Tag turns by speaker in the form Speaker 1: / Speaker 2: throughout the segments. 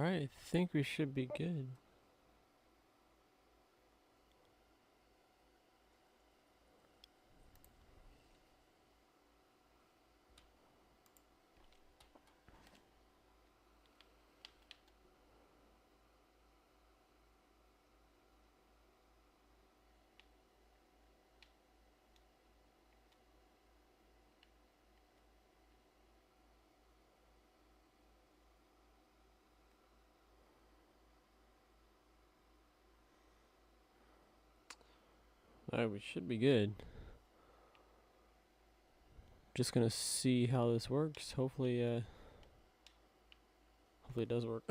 Speaker 1: Alright, I think we should be good. Alright, we should be good. Just gonna see how this works. Hopefully it does work.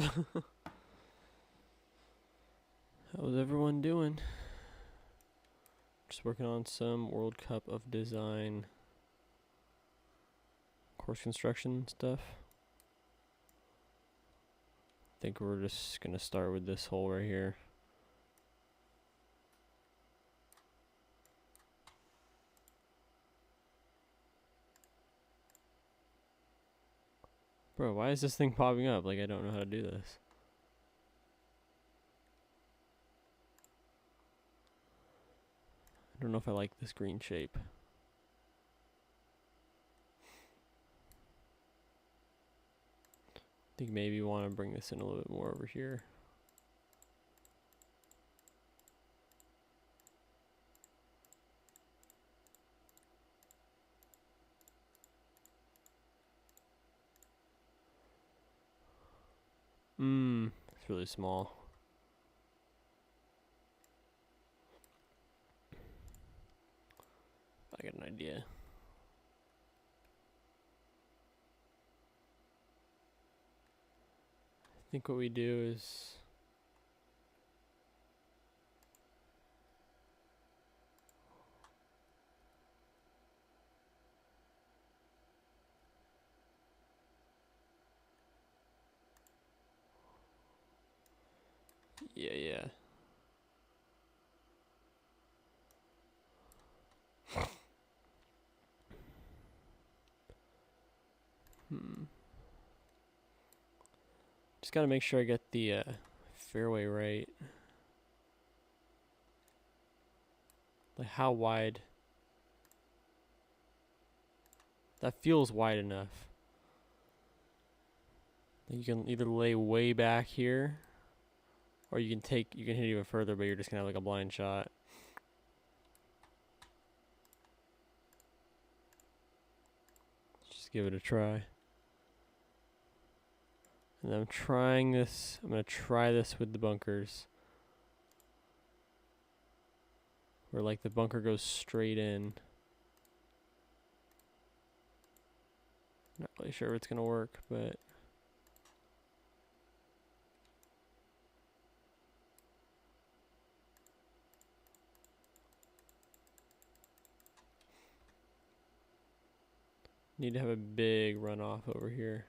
Speaker 1: How's everyone doing? Just working on some World Cup of Design course construction stuff. I think we're just gonna start with this hole right here. Bro, why is this thing popping up? Like, I don't know how to do this. I don't know if I like this green shape. I think maybe want to bring this in a little bit more over here. It's really small. I got an idea. I think what we do is yeah. Just gotta make sure I get the fairway right. Like, how wide? That feels wide enough. Like, you can either lay way back here, or you can hit even further, but you're just gonna have like a blind shot. Just give it a try. And I'm trying this. I'm gonna try this with the bunkers, where like the bunker goes straight in. Not really sure if it's gonna work, but need to have a big runoff over here.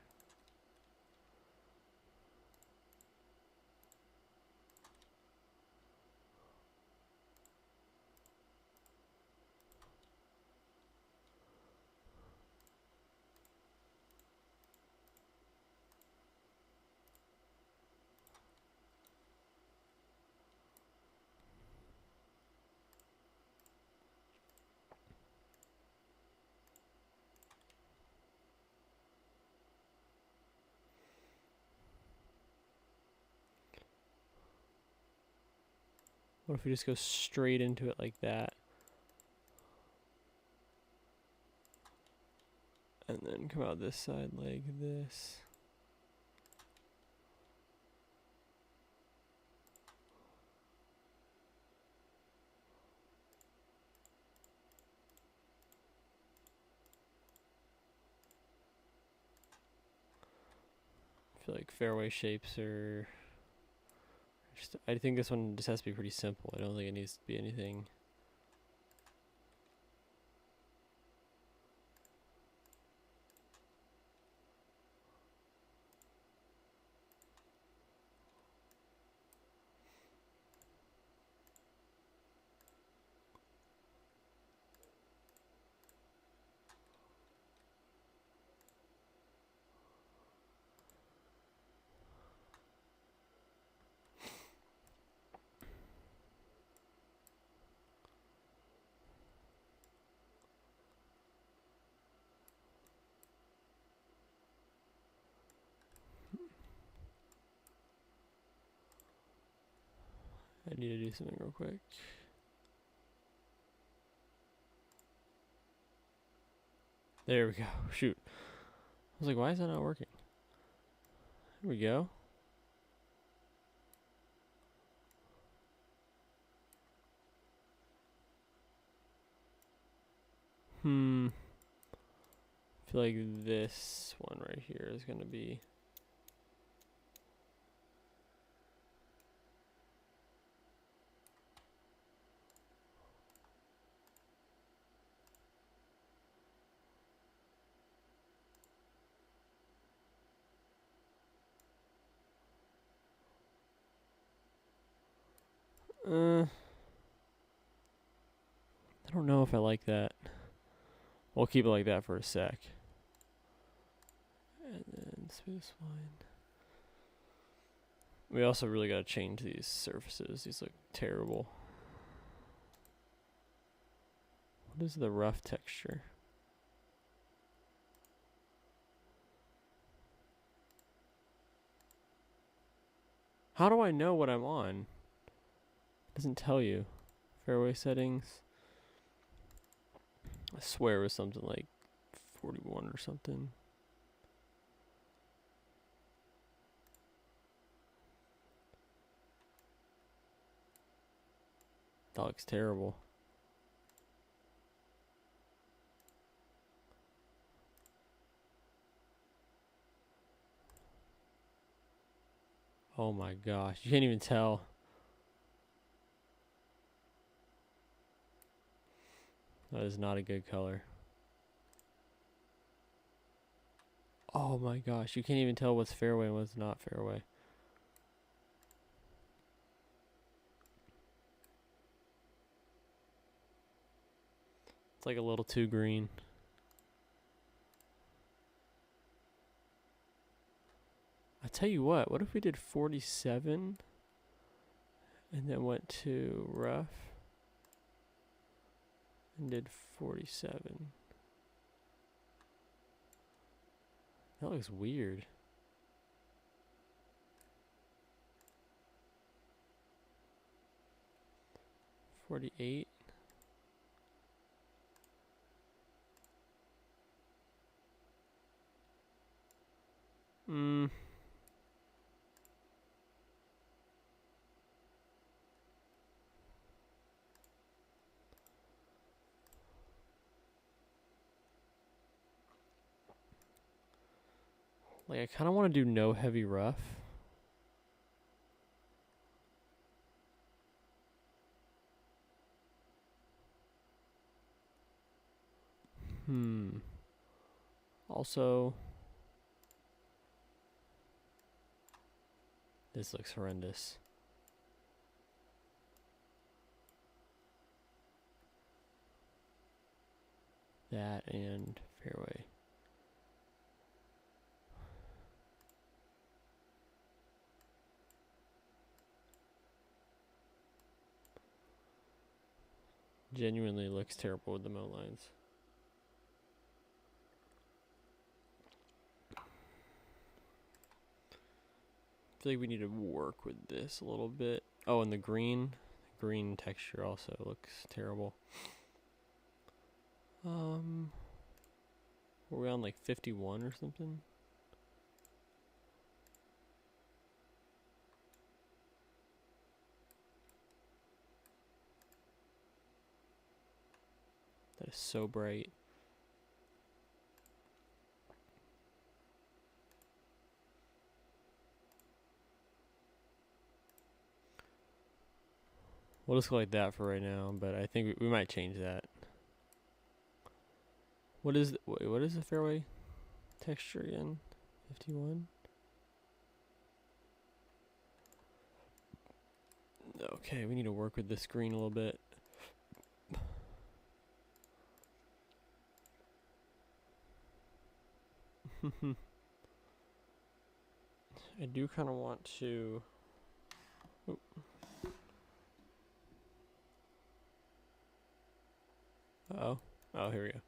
Speaker 1: What if we just go straight into it like that? And then come out this side like this. I feel like fairway shapes are just, I think this one just has to be pretty simple. I don't think it needs to be anything. I need to do something real quick. There we go. Shoot. I was like, why is that not working? Here we go. I feel like this one right here is going to be... I don't know if I like that. We'll keep it like that for a sec. And then smooth spline. We also really got to change these surfaces. These look terrible. What is the rough texture? How do I know what I'm on? It doesn't tell you. Fairway settings. I swear it was something like 41 or something. That looks terrible. Oh my gosh, you can't even tell. That is not a good color. Oh my gosh, you can't even tell what's fairway and what's not fairway. It's like a little too green. I tell you what if we did 47 and then went to rough and did 47. That looks weird. $48. Like, I kind of want to do no heavy rough. Also, this looks horrendous. That and fairway. Genuinely looks terrible with the mow lines. I feel like we need to work with this a little bit. Oh, and the green texture also looks terrible. Were we on like 51 or something? That is so bright. We'll just go like that for right now, but I think we might change that. What is the fairway texture again? 51? Okay, we need to work with this green a little bit. I do kind of want to... Oop. Uh-oh. Oh, here we go.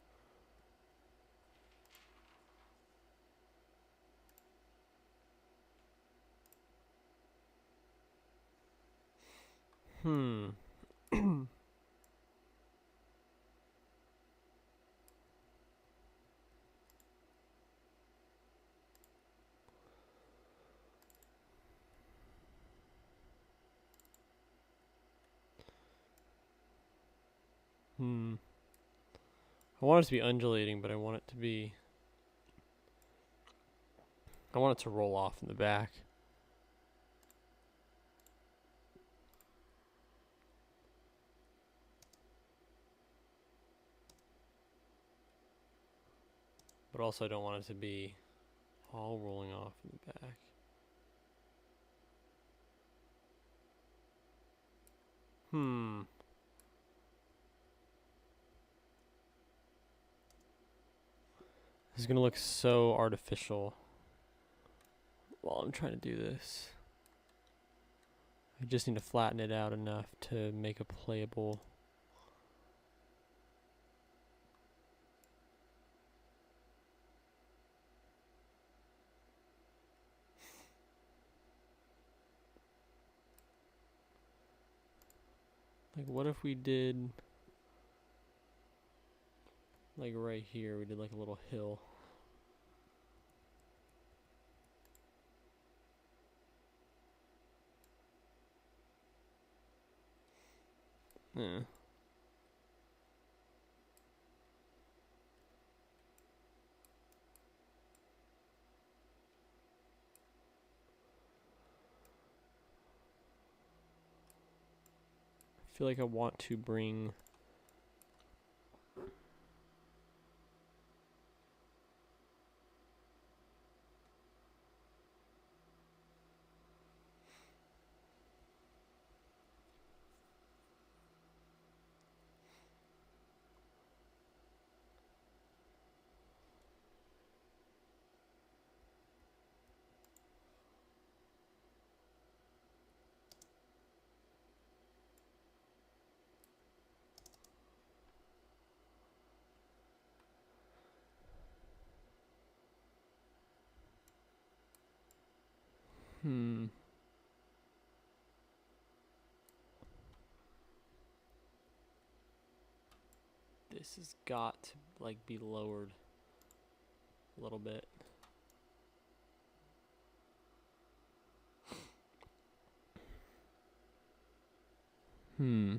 Speaker 1: Hmm. Hmm. I want it to be undulating, but I want it to be. I want it to roll off in the back. But also, I don't want it to be all rolling off in the back. Hmm. This is gonna look so artificial while I'm trying to do this. I just need to flatten it out enough to make a playable. Like, what if we did, like right here, we did like a little hill. Yeah. I feel like I want to bring this has got to like be lowered a little bit. Hmm.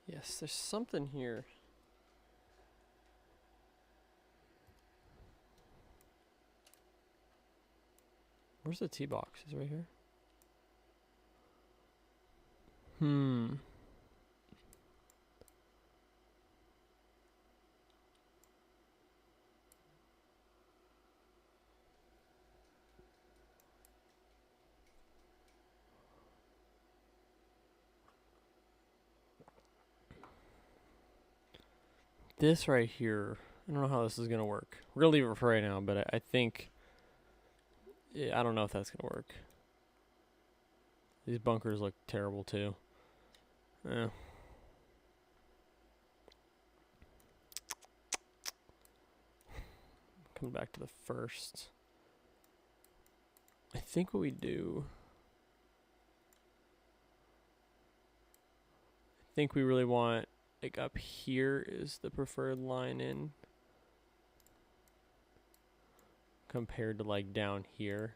Speaker 1: Yes, there's something here. Where's the tee box? Is it right here? Hmm. This right here, I don't know how this is gonna work. We're gonna leave it for right now, but I think, yeah, I don't know if that's gonna work. These bunkers look terrible too. Yeah. Coming back to the first. I think what we do, I think we really want, like up here is the preferred line in compared to like down here.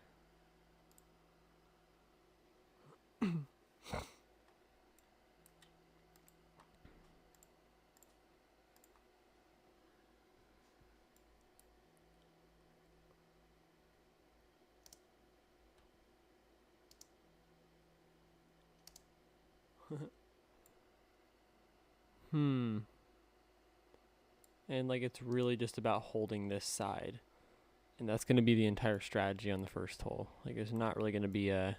Speaker 1: Hmm. And like it's really just about holding this side. And that's going to be the entire strategy on the first hole. Like there's not really going to be a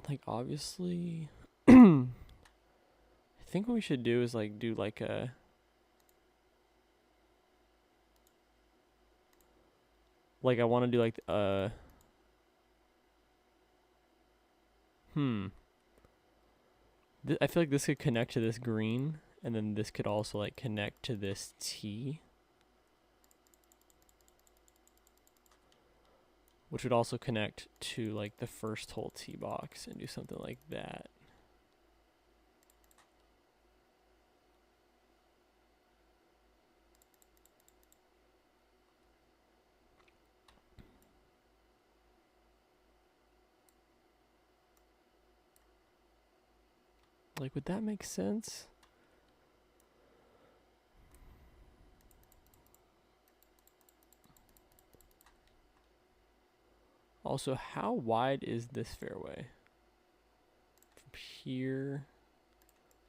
Speaker 1: like obviously I think what we should do is like do like a like I want to do like Hmm. I feel like this could connect to this green, and then this could also like connect to this tee, which would also connect to like the first hole tee box and do something like that. Like, would that make sense? Also, how wide is this fairway? From here,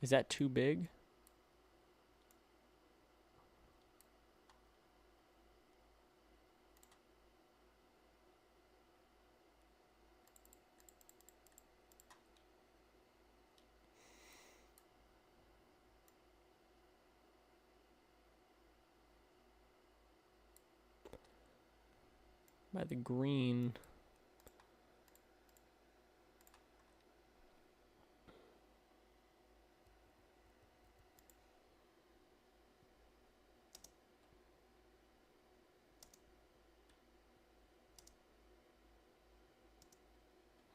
Speaker 1: is that too big? By the green.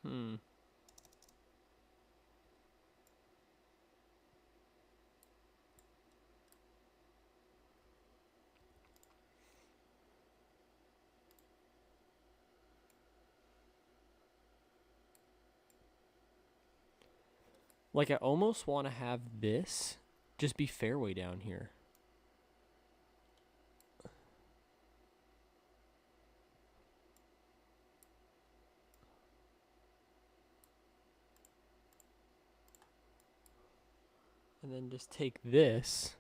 Speaker 1: Hmm. Like, I almost want to have this just be fairway down here. And then just take this.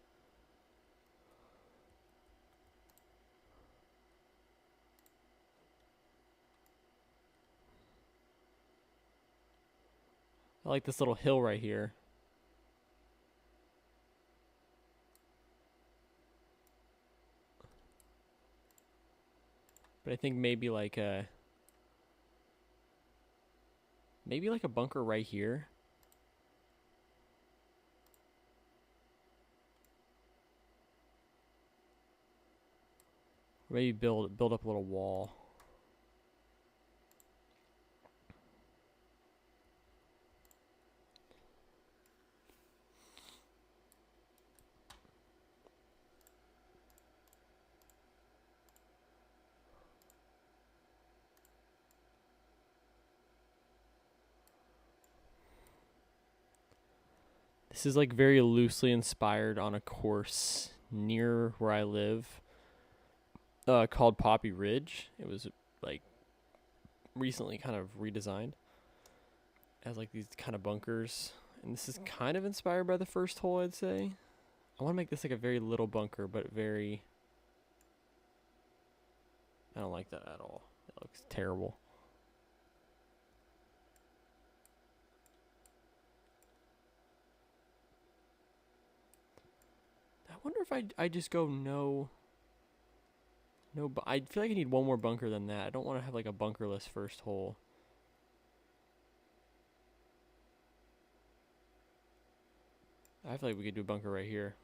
Speaker 1: I like this little hill right here. But I think maybe like a bunker right here. Or maybe build up a little wall. This is like very loosely inspired on a course near where I live, called Poppy Ridge. It was like recently kind of redesigned as like these kind of bunkers, and this is kind of inspired by the first hole, I'd say. I want to make this like a very little bunker, but very. I don't like that at all. It looks terrible. I wonder if I just go no. No, but I feel like I need one more bunker than that. I don't want to have like a bunkerless first hole. I feel like we could do a bunker right here.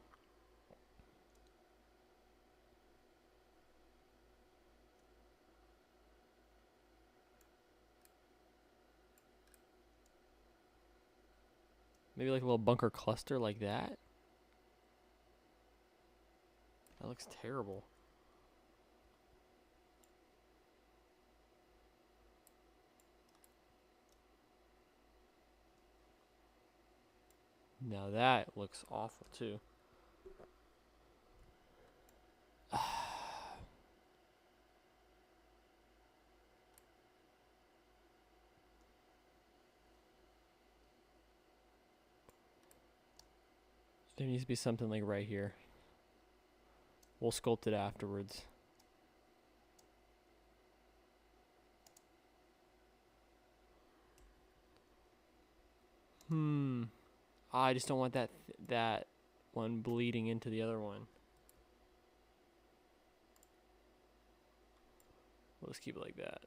Speaker 1: Maybe like a little bunker cluster like that. That looks terrible. Now that looks awful too. There needs to be something like right here. We'll sculpt it afterwards. I just don't want that one bleeding into the other one. Let's keep it like that.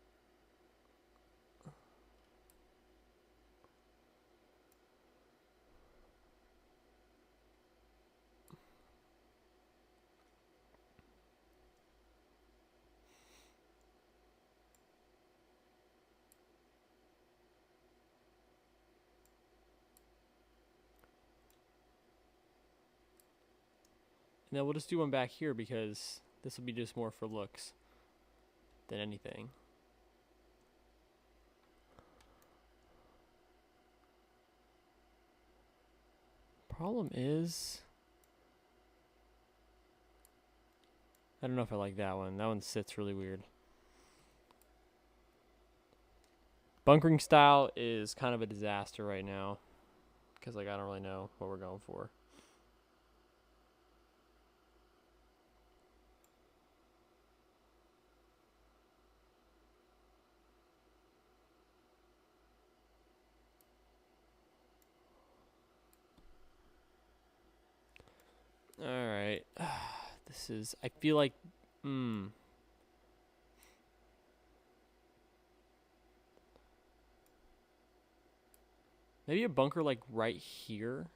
Speaker 1: And then we'll just do one back here because this will be just more for looks than anything. Problem is, I don't know if I like that one. That one sits really weird. Bunkering style is kind of a disaster right now because like I don't really know what we're going for. All right. This is, I feel like, maybe a bunker like right here.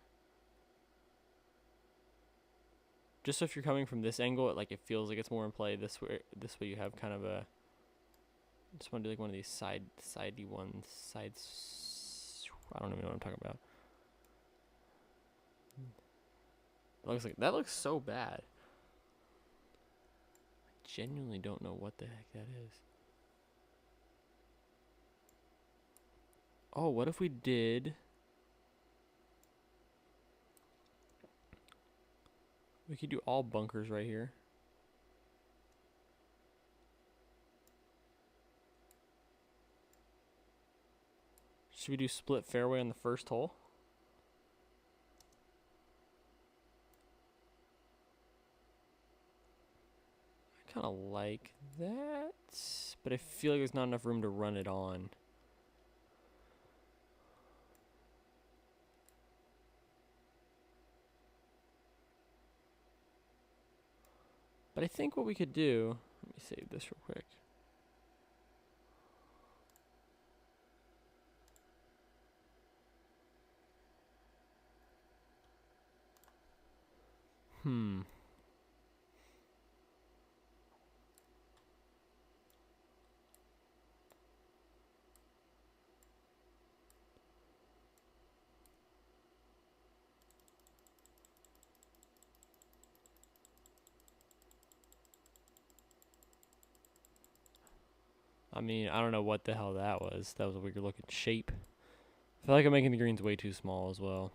Speaker 1: Just so if you're coming from this angle, it feels like it's more in play. This way you have kind of a. I just want to do like one of these sidey ones. Sides. I don't even know what I'm talking about. That looks so bad. I genuinely don't know what the heck that is. Oh, what if we did? We could do all bunkers right here. Should we do split fairway on the first hole? I kind of like that, but I feel like there's not enough room to run it on. But I think what we could do, let me save this real quick. I mean, I don't know what the hell that was. That was a weird looking shape. I feel like I'm making the greens way too small as well.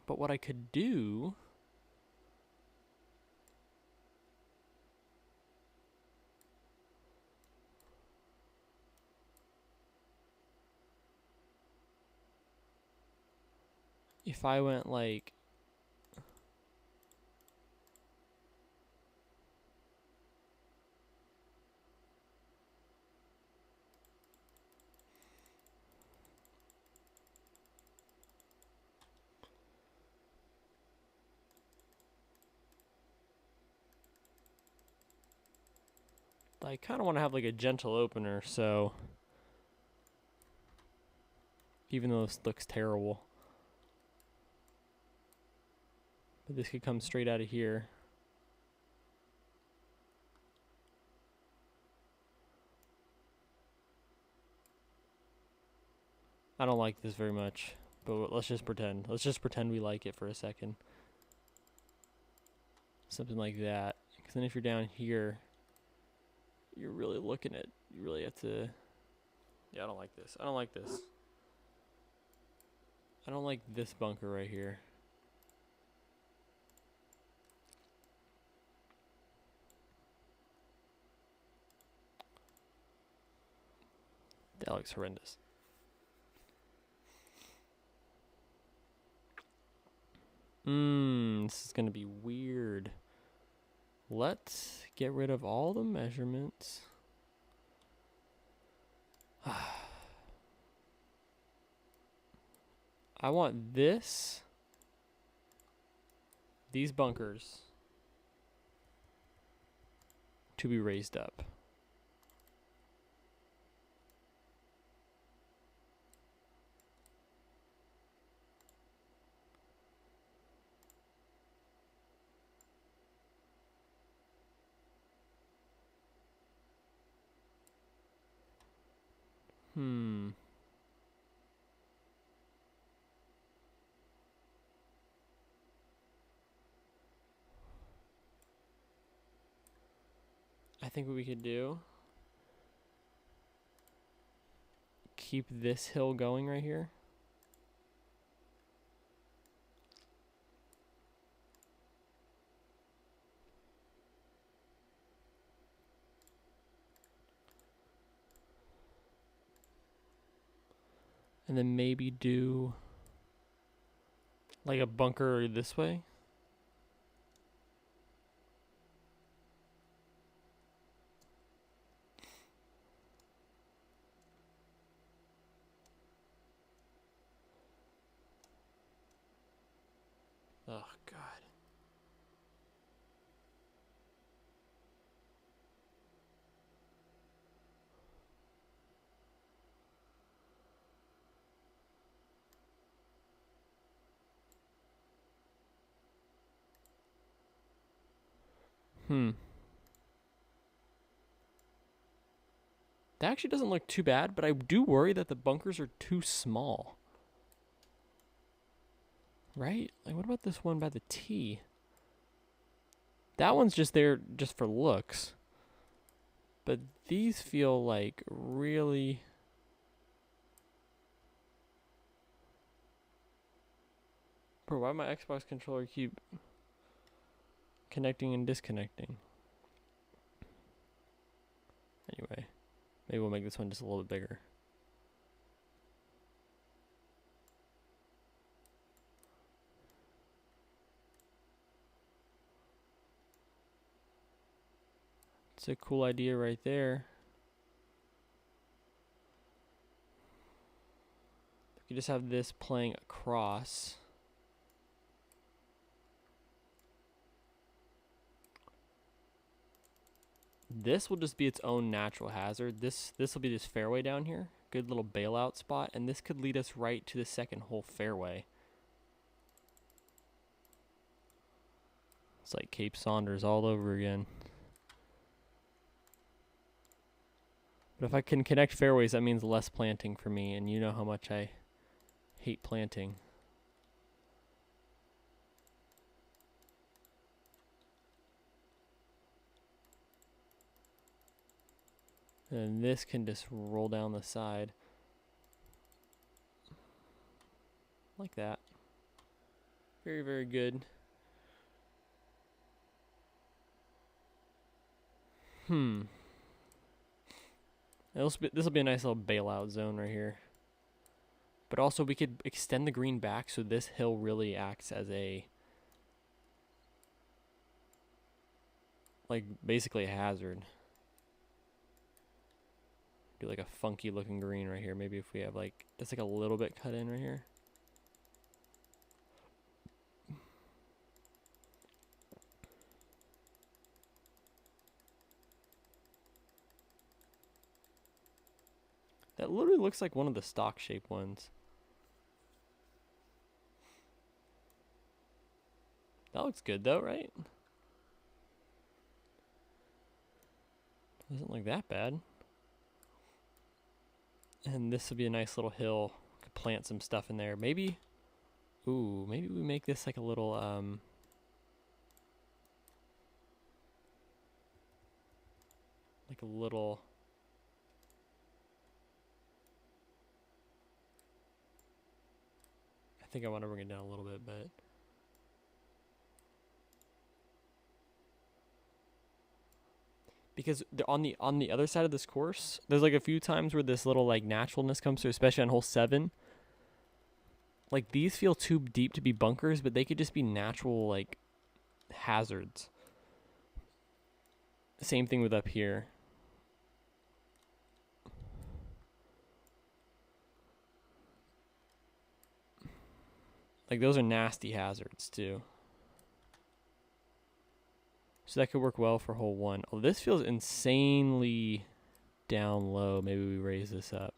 Speaker 1: But what I could do... if I went like... I kind of want to have like a gentle opener, so... even though this looks terrible. But this could come straight out of here. I don't like this very much, but let's just pretend. Let's just pretend we like it for a second. Something like that. Because then if you're down here, you're really looking at, you really have to... yeah, I don't like this. I don't like this. I don't like this bunker right here. That looks horrendous. This is going to be weird. Let's get rid of all the measurements. I want these bunkers to be raised up. think what we could do, keep this hill going right here. And then maybe do like a bunker this way. Oh, God. That actually doesn't look too bad, but I do worry that the bunkers are too small. Right? Like, what about this one by the T? That one's just there just for looks. But these feel like really... Bro, why my Xbox controller keep connecting and disconnecting? Anyway, maybe we'll make this one just a little bit bigger. It's a cool idea right there. You just have this playing across. This will just be its own natural hazard. This will be this fairway down here. Good little bailout spot. And this could lead us right to the second hole fairway. It's like Cape Saunders all over again. But if I can connect fairways, that means less planting for me. And you know how much I hate planting. And this can just roll down the side. Like that. Very, very good. This will be a nice little bailout zone right here. But also we could extend the green back so this hill really acts as a... like basically a hazard. Do like a funky looking green right here. Maybe if we have like, just like a little bit cut in right here. That literally looks like one of the stock shape ones. That looks good though, right? Doesn't look that bad. And this would be a nice little hill. Could plant some stuff in there. Maybe, ooh, maybe we make this like a little, like a little, I think I want to bring it down a little bit, but because on the other side of this course, there's like a few times where this little like naturalness comes through, especially on hole 7. Like these feel too deep to be bunkers, but they could just be natural like hazards. Same thing with up here. Like those are nasty hazards too. So that could work well for hole 1. Oh, this feels insanely down low. Maybe we raise this up.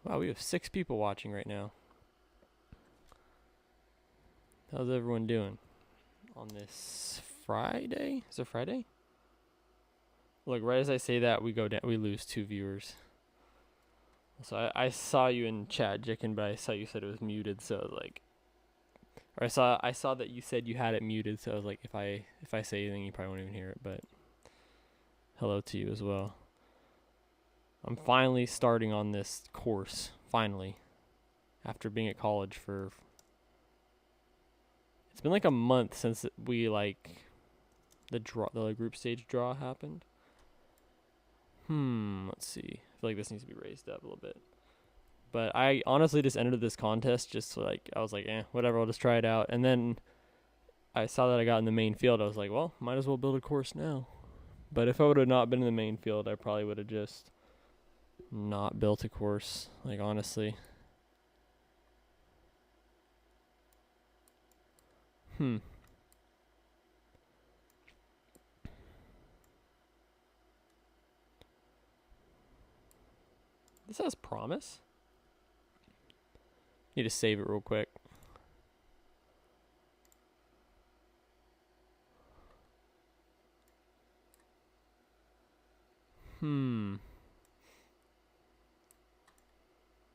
Speaker 1: Wow, we have 6 people watching right now. How's everyone doing on this Friday? Is it Friday? Look, right as I say that, we go down. We lose 2 viewers. So I saw you in chat, Jicken, but I saw you said it was muted, so I was like, or I saw that you said you had it muted, so I was like, if I say anything, you probably won't even hear it. But hello to you as well. I'm finally starting on this course. Finally. After being at college for... It's been like a month since we, like... The group stage draw happened. Let's see. I feel like this needs to be raised up a little bit. But I honestly just entered this contest just like... I was like, whatever, I'll just try it out. And then I saw that I got in the main field. I was like, well, might as well build a course now. But if I would have not been in the main field, I probably would have just not built a course. Like, honestly. This has promise. Need to save it real quick.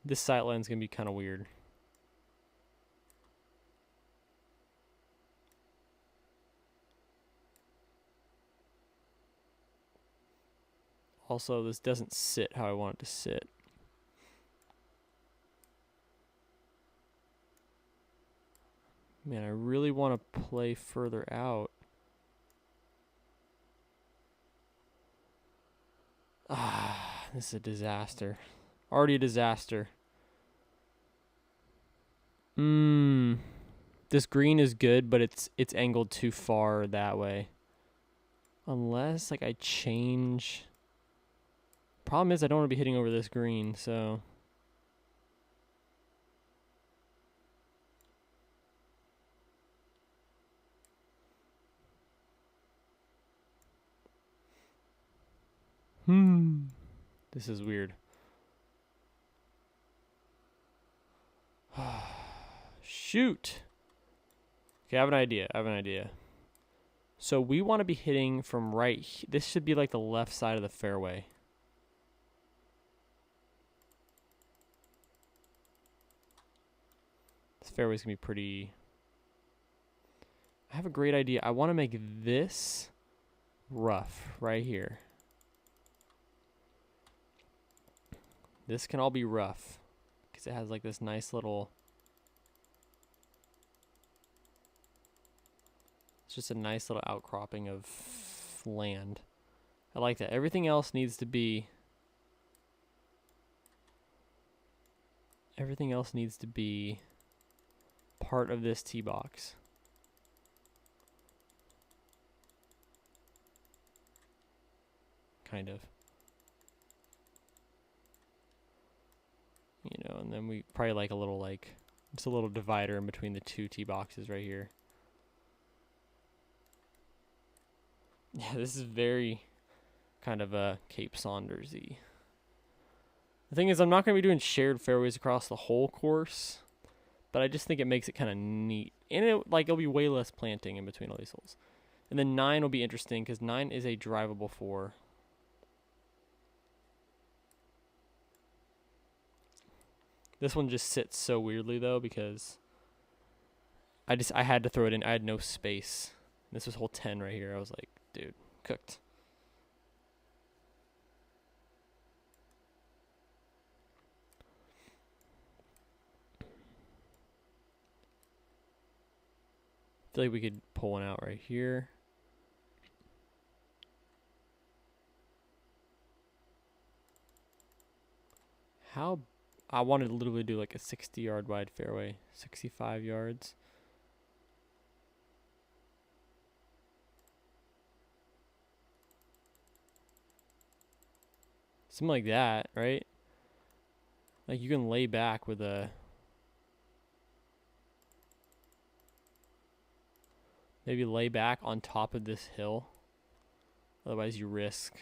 Speaker 1: This sightline's gonna be kind of weird. Also, this doesn't sit how I want it to sit. Man, I really want to play further out. This is a disaster. Already a disaster. This green is good, but it's angled too far that way. Unless, like, I change... Problem is, I don't want to be hitting over this green, so... This is weird. Shoot! Okay, I have an idea. So we want to be hitting from right... This should be like the left side of the fairway. This fairway's going to be pretty... I have a great idea. I want to make this rough right here. This can all be rough because it has like this nice little... It's just a nice little outcropping of land. I like that. Everything else needs to be... Everything else needs to be part of this tee box. Kind of. You know, and then we probably like a little, like, just a little divider in between the two tee boxes right here. Yeah, this is very kind of a Cape Saunders-y. The thing is, I'm not going to be doing shared fairways across the whole course, but I just think it makes it kind of neat. And it'll be way less planting in between all these holes. And then 9 will be interesting because 9 is a drivable 4. This one just sits so weirdly though because I had to throw it in. I had no space. This was hole 10 right here. I was like, dude, cooked. I feel like we could pull one out right here. How... I wanted to literally do like a 60-yard wide fairway. 65 yards. Something like that, right? Like you can lay back with a... Maybe lay back on top of this hill. Otherwise you risk...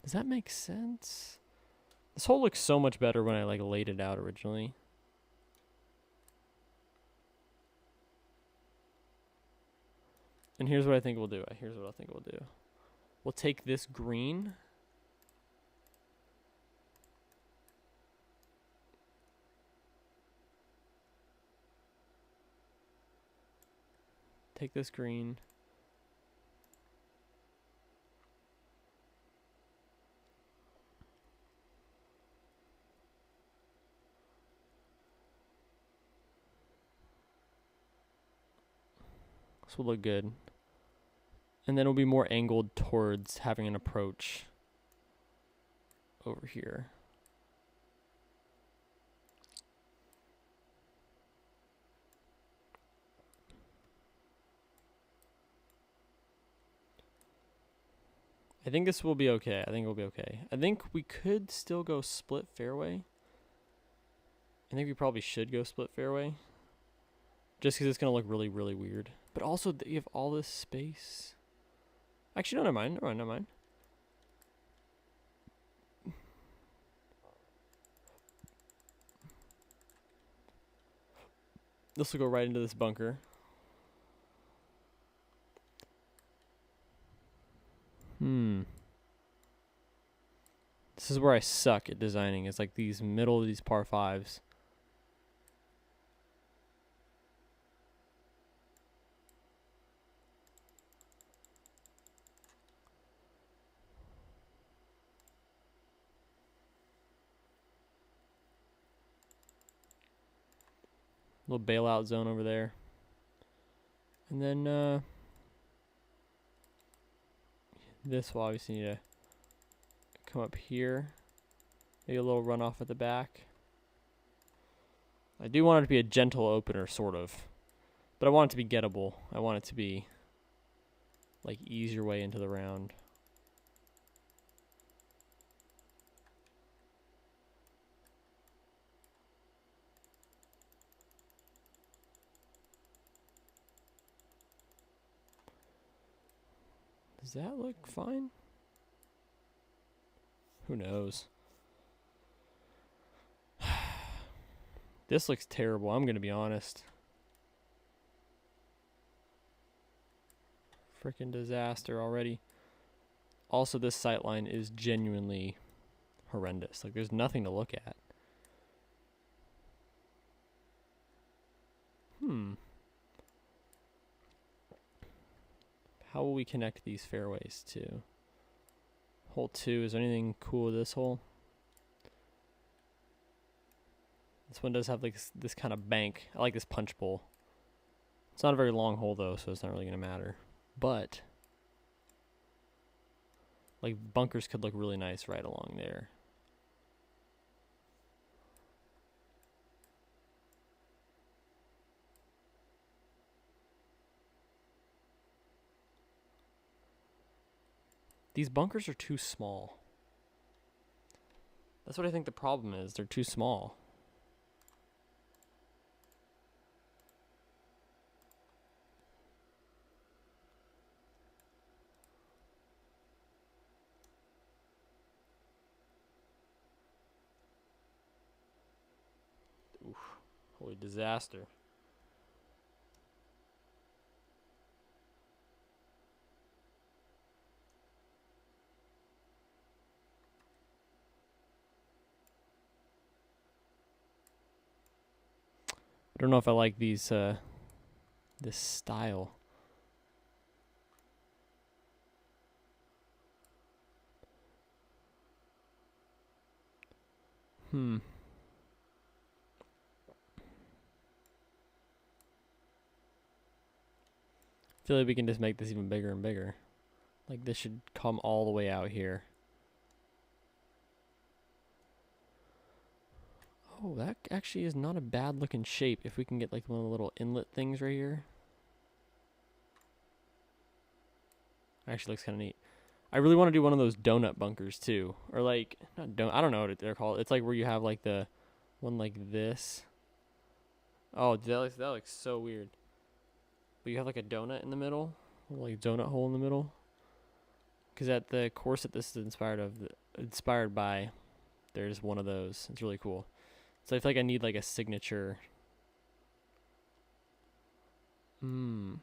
Speaker 1: Does that make sense? This hole looks so much better when I like laid it out originally. And here's what I think we'll do. We'll take this green. take this green. This will look good. And then it'll be more angled towards having an approach over here. I think this will be okay. I think it'll be okay. I think we could still go split fairway. I think we probably should go split fairway. Just because it's going to look really, really weird. But also, you have all this space. Actually, no, never mind. This will go right into this bunker. This is where I suck at designing. It's like these middle of these par fives. Little bailout zone over there. And then this will obviously need to come up here. Maybe a little runoff at the back. I do want it to be a gentle opener, sort of. But I want it to be gettable. I want it to be like ease your way into the round. Does that look fine? Who knows? This looks terrible, I'm going to be honest. Freaking disaster already. Also, this sightline is genuinely horrendous. Like, there's nothing to look at. How will we connect these fairways to hole 2? Is there anything cool with this hole? This one does have like this kind of bank. I like this punch bowl. It's not a very long hole though, so it's not really going to matter. But like bunkers could look really nice right along there. These bunkers are too small. That's what I think the problem is. They're too small. Oof. Holy disaster. I don't know if I like these, this style. I feel like we can just make this even bigger and bigger. Like this should come all the way out here. Oh, that actually is not a bad looking shape if we can get like one of the little inlet things right here. Actually looks kind of neat. I really want to do one of those donut bunkers too. Or like, I don't know what they're called. It's like where you have like the one like this. Oh, that looks so weird. But you have like a donut in the middle. Like donut hole in the middle. Because at the course that this is inspired by, there's one of those. It's really cool. So I feel like I need like a signature. I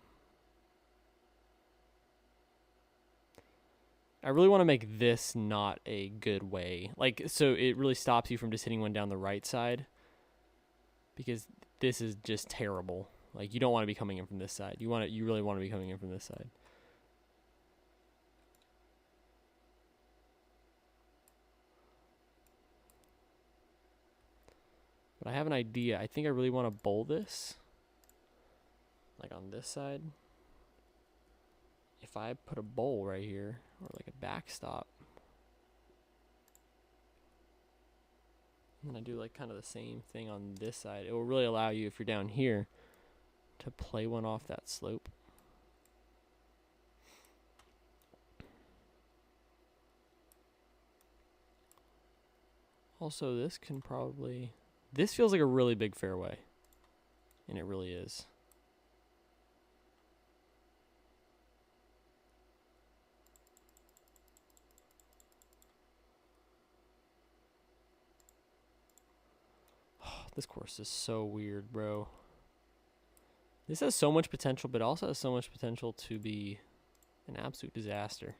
Speaker 1: really want to make this not a good way. Like, so it really stops you from just hitting one down the right side. Because this is just terrible. Like, you don't want to be coming in from this side. You really want to be coming in from this side. But I have an idea. I think I really want to bowl this. Like on this side. If I put a bowl right here, or like a backstop, and then I do like kind of the same thing on this side, it will really allow you, if you're down here, to play one off that slope. Also, this can probably... This feels like a really big fairway. And it really is. This course is so weird, bro. This has so much potential, but also has so much potential to be an absolute disaster.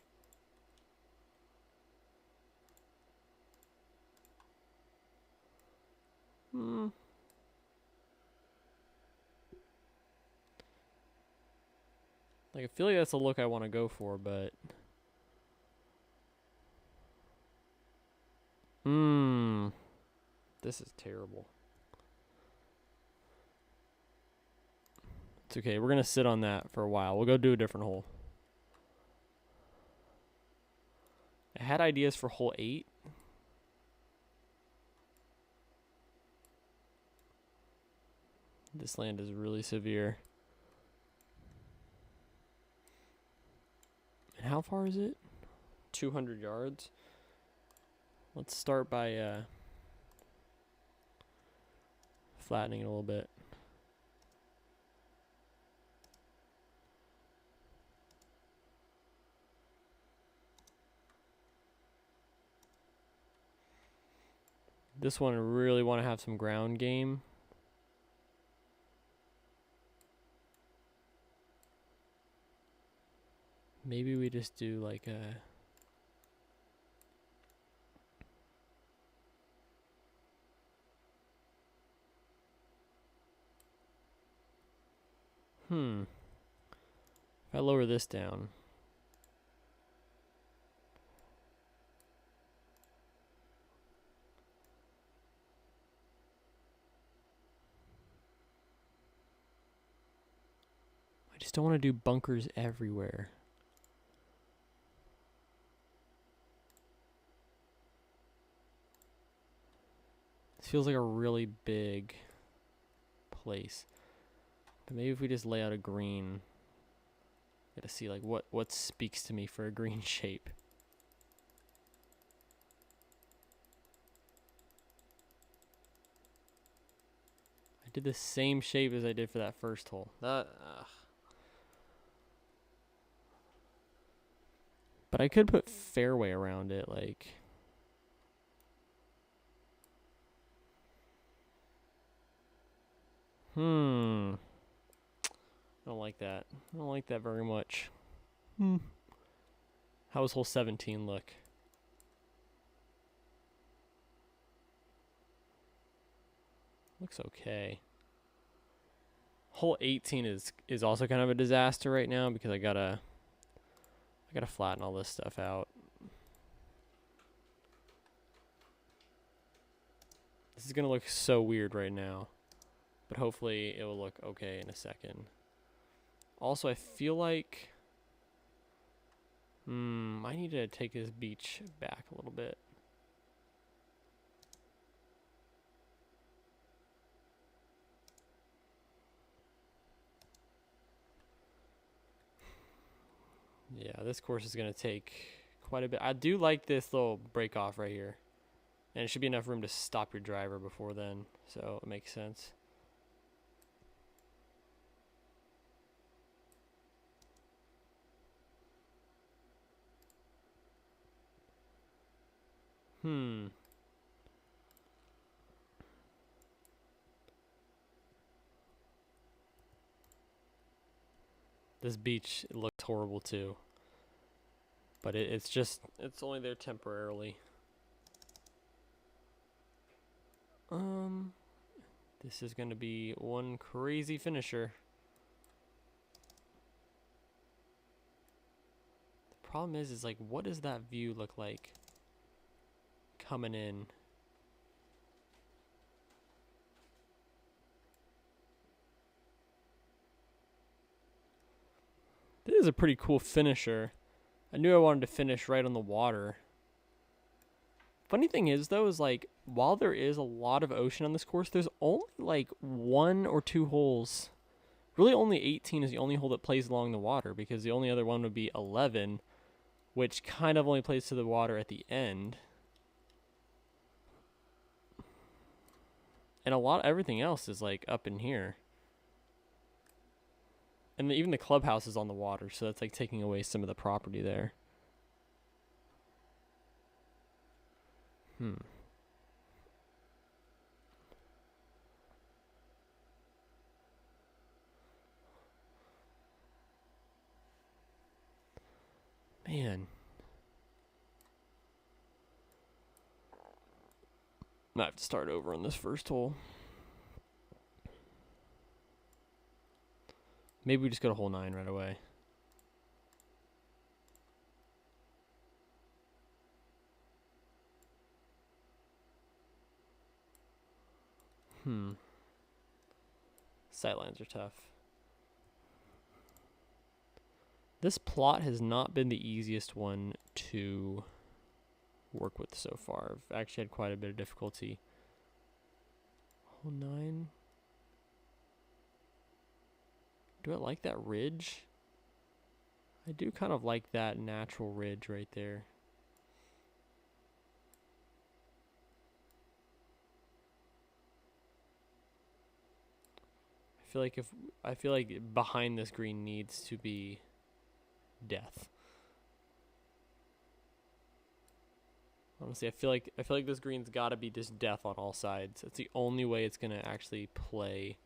Speaker 1: Like, I feel like that's the look I want to go for, but... This is terrible. It's okay. We're going to sit on that for a while. We'll go do a different hole. I had ideas for hole 8. This land is really severe. And how far is it? 200 yards. Let's start by flattening it a little bit. This one I really want to have some ground game. Maybe we just do like a... If I lower this down. I just don't want to do bunkers everywhere. This feels like a really big place. But maybe if we just lay out a green, gotta see like what speaks to me for a green shape. I did the same shape as I did for that first hole. But I could put fairway around it, like... I don't like that. I don't like that very much. How does hole 17 look? Looks okay. Hole 18 is also kind of a disaster right now because I gotta flatten all this stuff out. This is gonna look so weird right now, but hopefully it will look okay in a second. Also, I feel like I need to take this beach back a little bit. Yeah, this course is going to take quite a bit. I do like this little break off right here. And it should be enough room to stop your driver before then. So it makes sense. This beach looked horrible too. But it's only there temporarily. This is going to be one crazy finisher. problem is like, what does that view look like coming in? This is a pretty cool finisher. I knew I wanted to finish right on the water. Funny thing is, though, is like, while there is a lot of ocean on this course, there's only like 1 or 2 holes. Really, only 18 is the only hole that plays along the water, because the only other one would be 11, which kind of only plays to the water at the end. And everything else is like up in here. And even the clubhouse is on the water, so that's like taking away some of the property there. Man. I have to start over on this first hole. Maybe we just go to hole 9 right away. Sightlines are tough. This plot has not been the easiest one to work with so far. I've actually had quite a bit of difficulty. Hole 9. Do I like that ridge? I do kind of like that natural ridge right there. I feel like behind this green needs to be death. Honestly, I feel like this green's got to be just death on all sides. It's the only way it's gonna actually play.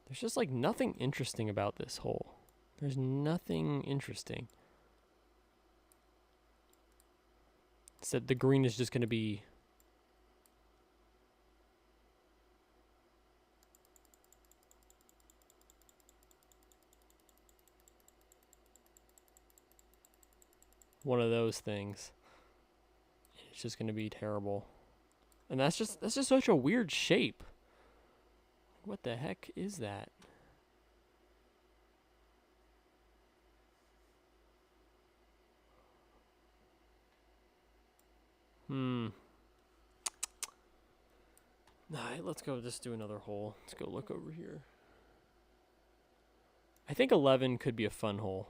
Speaker 1: There's just like nothing interesting about this hole. There's nothing interesting. Except the green is just going to be one of those things. It's just going to be terrible. And that's just such a weird shape. What the heck is that? Alright, let's go just do another hole. Let's go look over here. I think 11 could be a fun hole.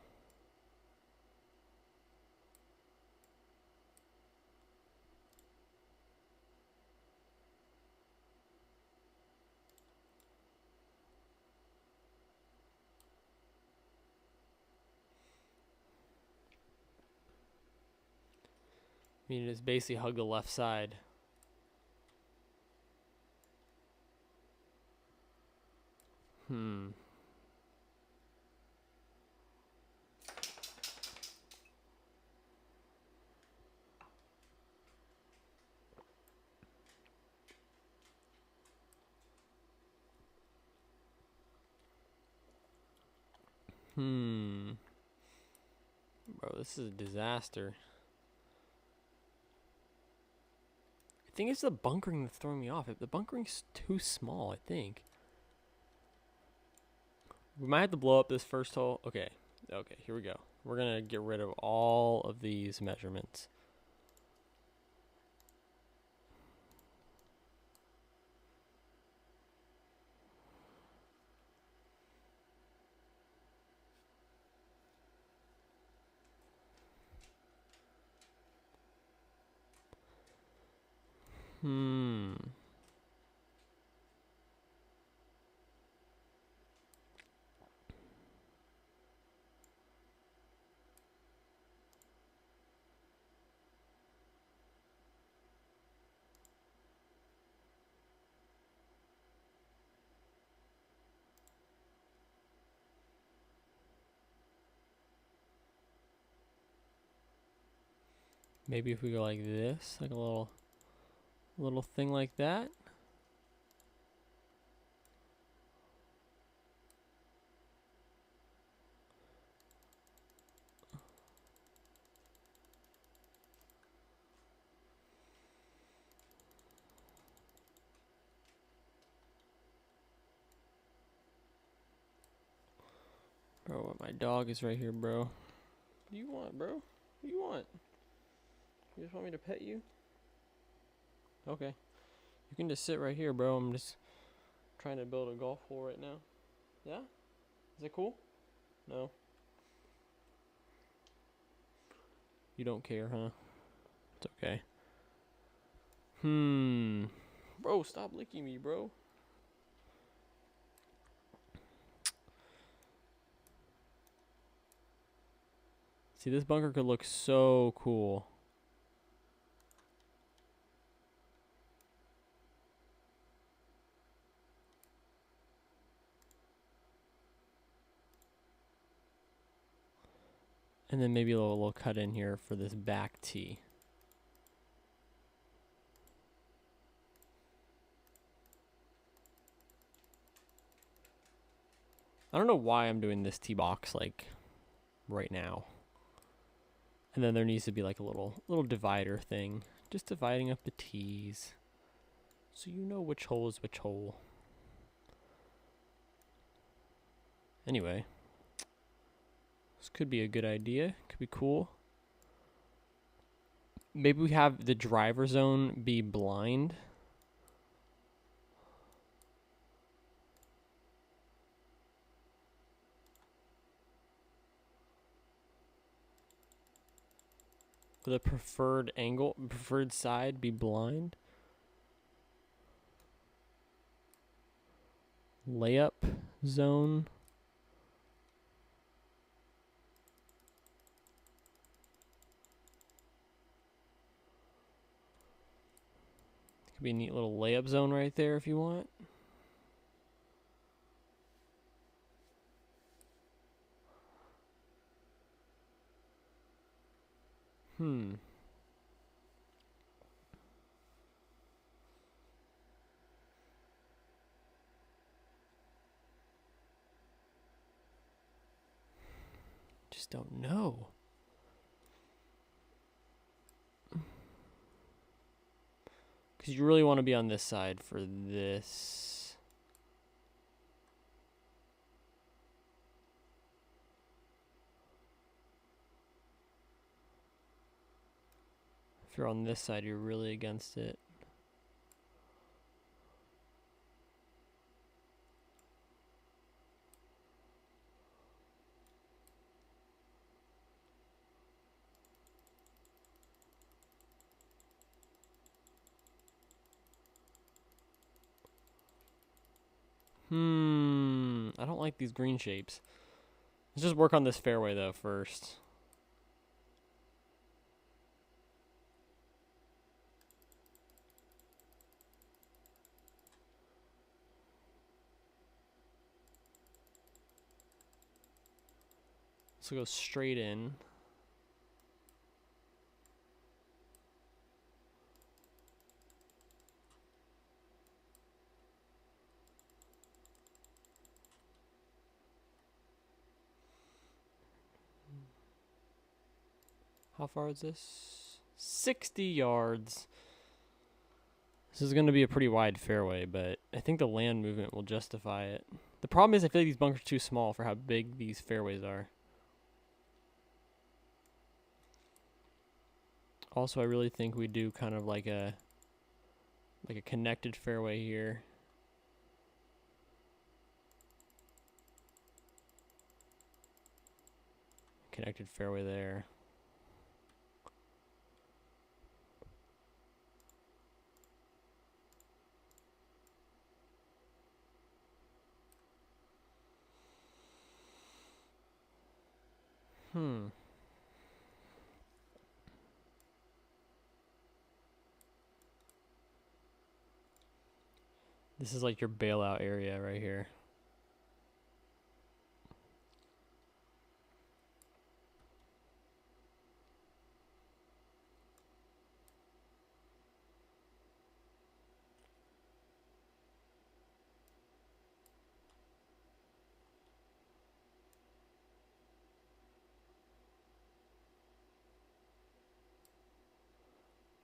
Speaker 1: I mean, it's basically hug the left side. Bro, this is a disaster. I think it's the bunkering that's throwing me off. The bunkering's too small, I think. We might have to blow up this first hole. Okay, here we go. We're going to get rid of all of these measurements. Maybe if we go like this, like a little thing like that. Bro, my dog is right here, bro. What do you want, bro? What do you want? You just want me to pet you? Okay. You can just sit right here, bro. I'm just trying to build a golf hole right now. Yeah? Is it cool? No. You don't care, huh? It's okay. Bro, stop licking me, bro. See, this bunker could look so cool. And then maybe a little cut in here for this back tee. I don't know why I'm doing this tee box like right now. And then there needs to be like a little divider thing, just dividing up the tees, so you know which hole is which hole. Anyway, this could be a good idea. Could be cool. Maybe we have the driver zone be blind. The preferred angle, preferred side be blind. Layup zone. Could be a neat little layup zone right there if you want. Just don't know. Because you really want to be on this side for this. If you're on this side, you're really against it. I don't like these green shapes. Let's just work on this fairway though first. So go straight in. How far is this? 60 yards. This is going to be a pretty wide fairway, but I think the land movement will justify it. The problem is I feel like these bunkers are too small for how big these fairways are. Also, I really think we do kind of like a connected fairway here. Connected fairway there. This is like your bailout area right here.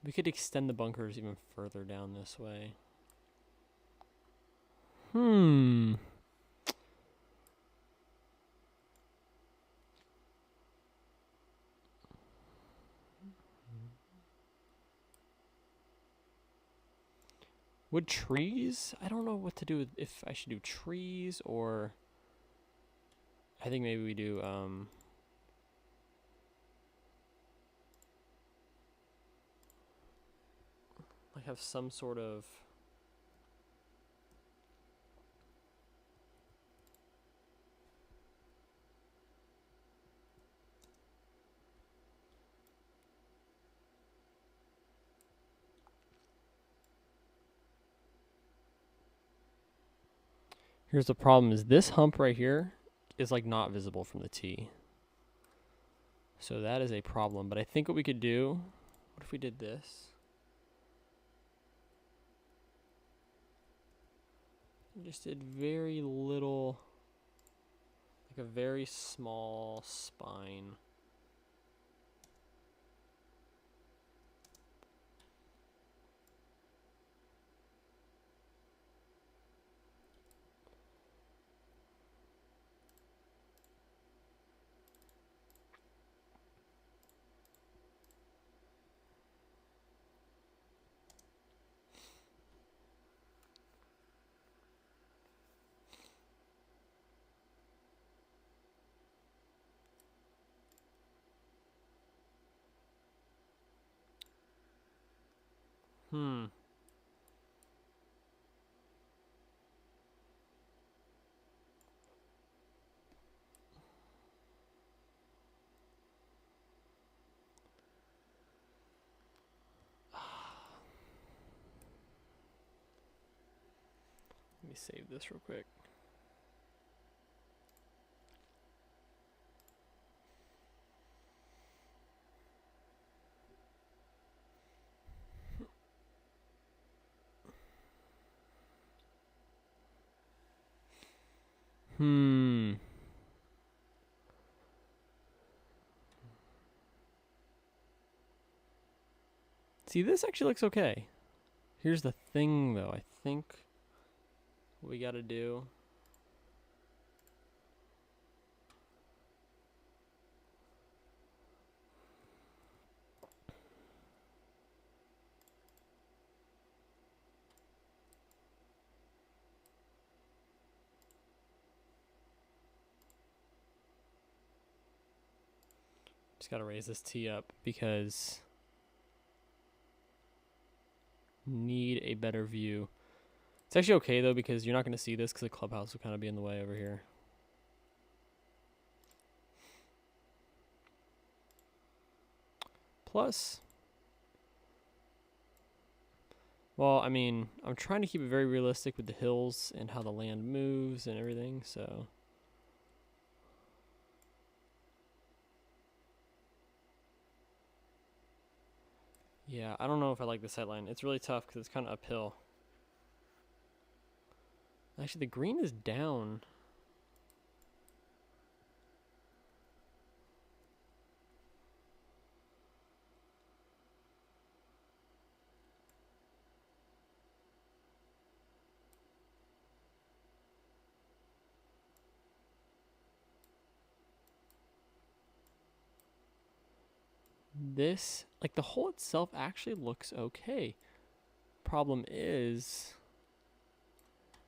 Speaker 1: We could extend the bunkers even further down this way. Hmm. Would trees? I don't know what to do if I should do trees or I think maybe we do like have some sort of Here's the problem is this hump right here is like not visible from the tee. So that is a problem, but I think what we could do, what if we did this? Just did very little, like a very small spine. Hmm. Let me save this real quick. Hmm. See, this actually looks okay. Here's the thing, though. I think what we got to do. Just got to raise this tee up because need a better view. It's actually okay, though, because you're not going to see this because the clubhouse will kind of be in the way over here. Plus, well, I mean, I'm trying to keep it very realistic with the hills and how the land moves and everything, so. Yeah, I don't know if I like the sightline. It's really tough because it's kind of uphill. Actually, the green is down. This, like the hole itself actually looks okay. Problem is,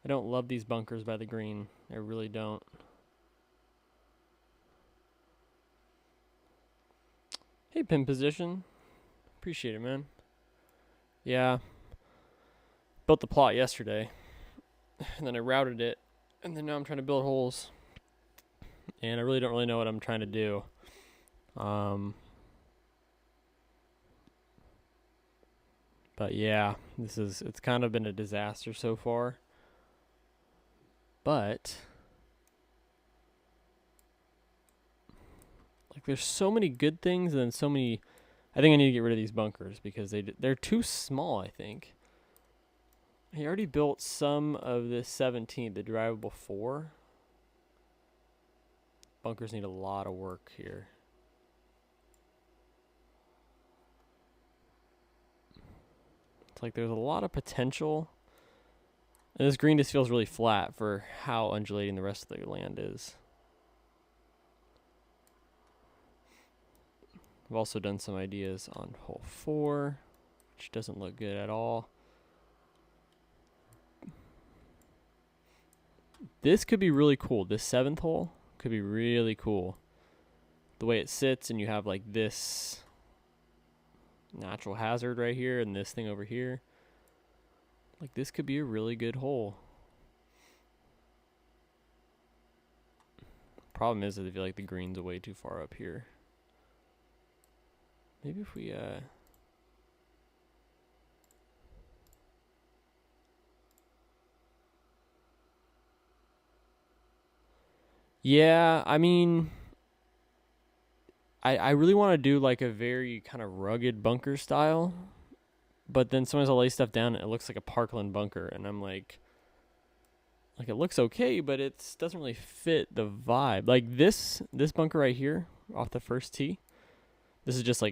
Speaker 1: I don't love these bunkers by the green. I really don't. Hey, pin position. Appreciate it, man. Yeah. Built the plot yesterday. And then I routed it. And then now I'm trying to build holes. And I really don't know what I'm trying to do. But yeah, it's kind of been a disaster so far. But like there's so many good things and then so many. I think I need to get rid of these bunkers because they're too small, I think. He already built some of this 17, the drivable 4. Bunkers need a lot of work here. It's like there's a lot of potential. And this green just feels really flat for how undulating the rest of the land is. I've also done some ideas on hole 4, which doesn't look good at all. This could be really cool. This 7th hole could be really cool. The way it sits, and you have like this natural hazard right here and this thing over here. Like, this could be a really good hole. Problem is that I feel like the greens are way too far up here. Maybe if we yeah, I mean, I really want to do like a very kind of rugged bunker style, but then sometimes I'll lay stuff down and it looks like a Parkland bunker, and I'm like it looks okay, but it doesn't really fit the vibe. Like this bunker right here off the first tee, this is just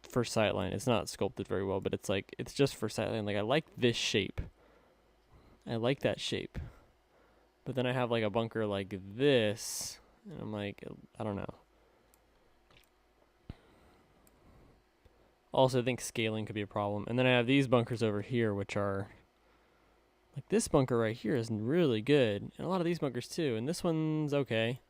Speaker 1: for sightline. It's not sculpted very well, but it's just for sightline. Like, I like this shape. I like that shape. But then I have like a bunker like this, and I'm like, I don't know. Also, I think scaling could be a problem. And then I have these bunkers over here, which are like, this bunker right here is really good, and a lot of these bunkers too. And this one's okay.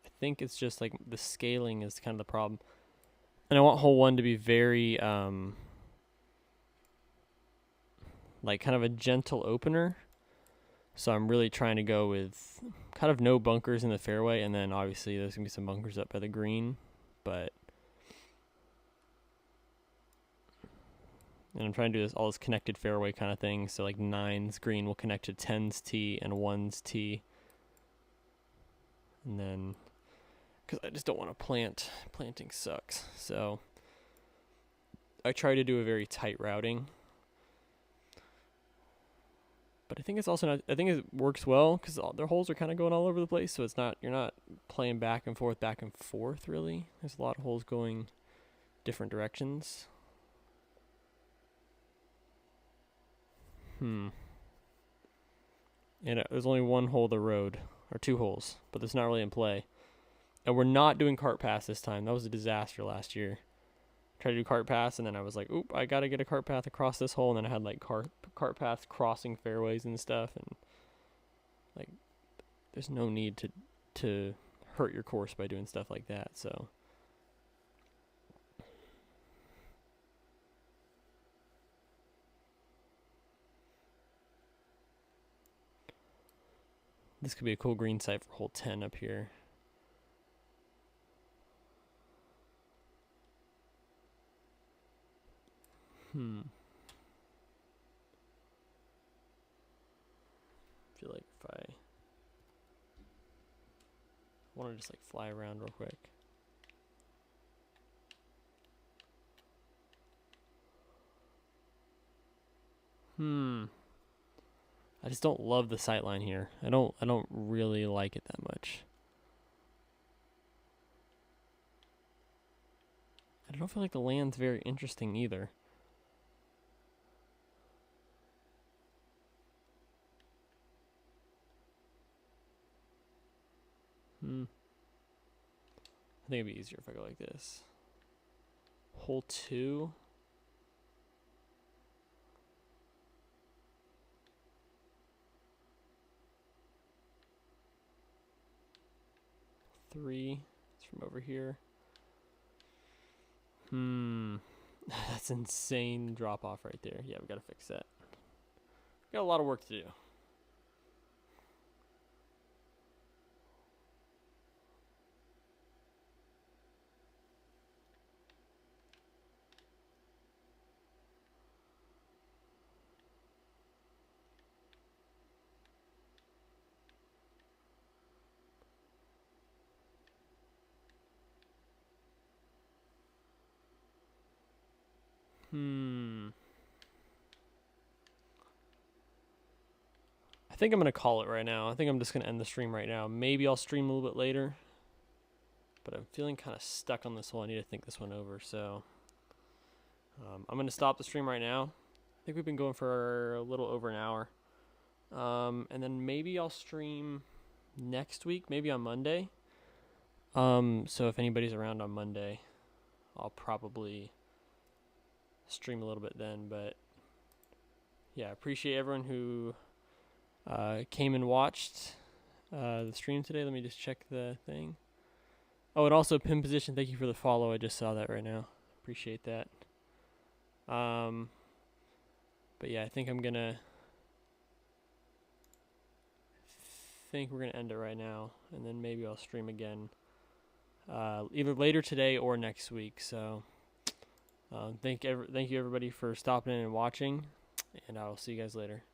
Speaker 1: I think it's just like the scaling is kind of the problem. And I want hole 1 to be very like kind of a gentle opener. So I'm really trying to go with kind of no bunkers in the fairway, and then obviously there's going to be some bunkers up by the green, and I'm trying to do all this connected fairway kind of thing. So like 9's green will connect to 10's tee and 1's tee. And then, because I just don't want to plant. Planting sucks. So I try to do a very tight routing. But I think it's also not, I think it works well because their holes are kind of going all over the place. So you're not playing back and forth really. There's a lot of holes going different directions. And there's only one hole of the road, or 2 holes, but that's not really in play. And we're not doing cart pass this time. That was a disaster last year. Tried to do cart pass, and then I was like, oop, I got to get a cart path across this hole. And then I had like cart paths crossing fairways and stuff. And like, there's no need to hurt your course by doing stuff like that. So this could be a cool green site for hole 10 up here. I feel like if I want to just like fly around real quick. I just don't love the sight line here. I don't really like it that much. I don't feel like the land's very interesting either. I think it'd be easier if I go like this. Hole 2. Three. It's from over here. That's insane drop off right there. Yeah, we gotta fix that. Got a lot of work to do. I I think I'm going to call it right now. I think I'm just going to end the stream right now. Maybe I'll stream a little bit later. But I'm feeling kind of stuck on this one. I need to think this one over. So I'm going to stop the stream right now. I think we've been going for a little over an hour. And then maybe I'll stream next week, maybe on Monday. So if anybody's around on Monday, I'll probably stream a little bit then. But yeah, appreciate everyone who came and watched the stream today. Let me just check the thing. Oh, and also pin position. Thank you for the follow. I just saw that right now. Appreciate that. But yeah, I think we're gonna end it right now, and then maybe I'll stream again, either later today or next week. So, thank you everybody for stopping in and watching, and I will see you guys later.